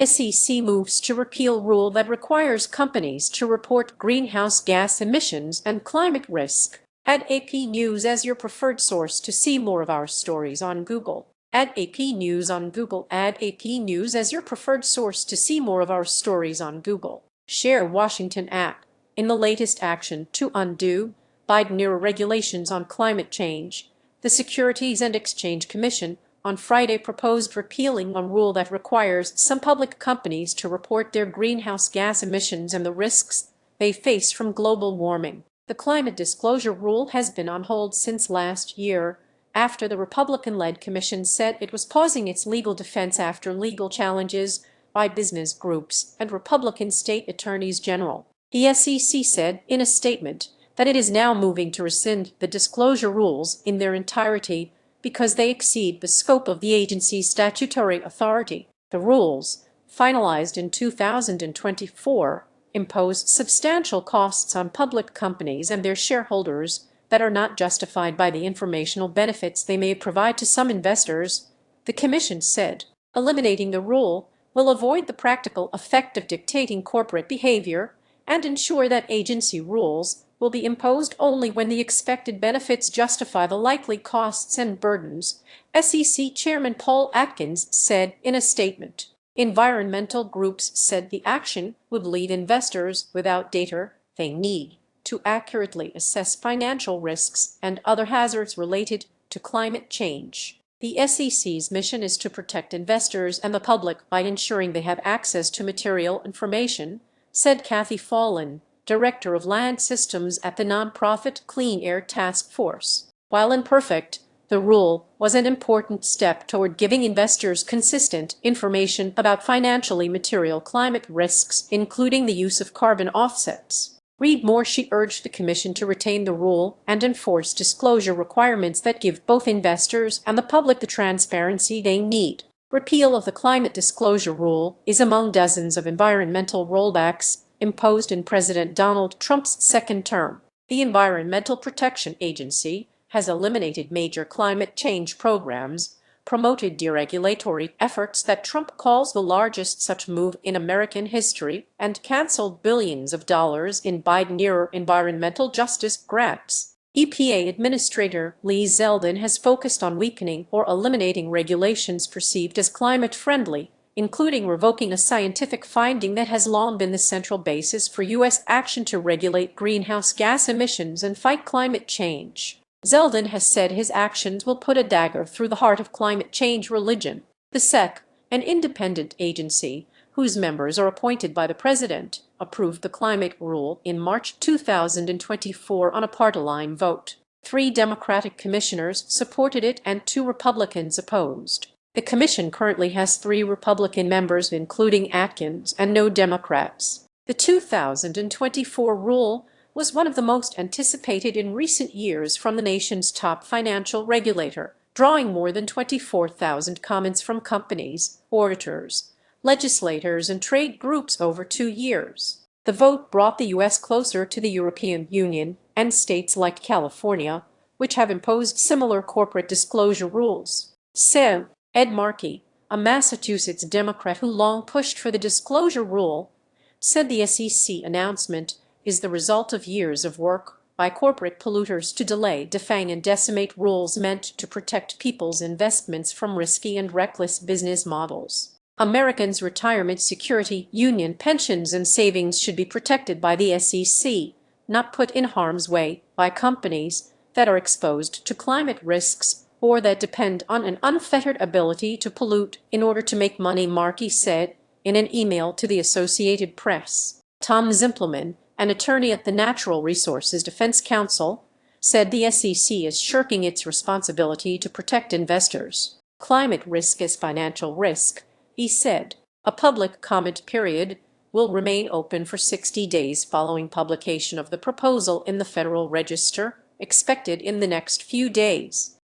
SEC moves to repeal rule that requires companies to report greenhouse gas emissions and climate risk. Add AP News as your preferred source to see more of our stories on Google. Add AP News on Google. Add AP News as your preferred source to see more of our stories on Google. Share Washington Act. In the latest action to undo Biden-era regulations on climate change, the Securities and Exchange Commission on Friday proposed repealing a rule that requires some public companies to report their greenhouse gas emissions and the risks they face from global warming. The climate disclosure rule has been on hold since last year, after the Republican-led commission said it was pausing its legal defense after legal challenges by business groups and Republican state attorneys general. The SEC said in a statement that it is now moving to rescind the disclosure rules in their entirety because they exceed the scope of the agency's statutory authority. The rules, finalized in 2024, impose substantial costs on public companies and their shareholders that are not justified by the informational benefits they may provide to some investors, the Commission said. Eliminating the rule will avoid the practical effect of dictating corporate behavior and ensure that agency rules will be imposed only when the expected benefits justify the likely costs and burdens, SEC Chairman Paul Atkins said in a statement. Environmental groups said the action would leave investors without data they need to accurately assess financial risks and other hazards related to climate change. The SEC's mission is to protect investors and the public by ensuring they have access to material information, said Kathy Fallon, Director of Land Systems at the nonprofit Clean Air Task Force. While imperfect, the rule was an important step toward giving investors consistent information about financially material climate risks, including the use of carbon offsets. Read more. She urged the Commission to retain the rule and enforce disclosure requirements that give both investors and the public the transparency they need. Repeal of the climate disclosure rule is among dozens of environmental rollbacks imposed in President Donald Trump's second term. The Environmental Protection Agency has eliminated major climate change programs, promoted deregulatory efforts that Trump calls the largest such move in American history, and canceled billions of dollars in Biden-era environmental justice grants. EPA Administrator Lee Zeldin has focused on weakening or eliminating regulations perceived as climate-friendly, including revoking a scientific finding that has long been the central basis for U.S. action to regulate greenhouse gas emissions and fight climate change. Zeldin has said his actions will put a dagger through the heart of climate change religion. The SEC, an independent agency whose members are appointed by the president, approved the climate rule in March 2024 on a party-line vote. 3 Democratic commissioners supported it and 2 Republicans opposed. The commission currently has 3 Republican members, including Atkins, and no Democrats. The 2024 rule was one of the most anticipated in recent years from the nation's top financial regulator, drawing more than 24,000 comments from companies, auditors, legislators, and trade groups over 2 years. The vote brought the U.S. closer to the European Union and states like California, which have imposed similar corporate disclosure rules. Said Ed Markey, a Massachusetts Democrat who long pushed for the disclosure rule, said the SEC announcement is the result of years of work by corporate polluters to delay, defang, and decimate rules meant to protect people's investments from risky and reckless business models. Americans' retirement security, union pensions, and savings should be protected by the SEC, not put in harm's way by companies that are exposed to climate risks or that depend on an unfettered ability to pollute in order to make money, Markey said in an email to the Associated Press. Tom Zimpliman, an attorney at the Natural Resources Defense Council, said the SEC is shirking its responsibility to protect investors. Climate risk is financial risk, he said. A public comment period will remain open for 60 days following publication of the proposal in the Federal Register, expected in the next few days.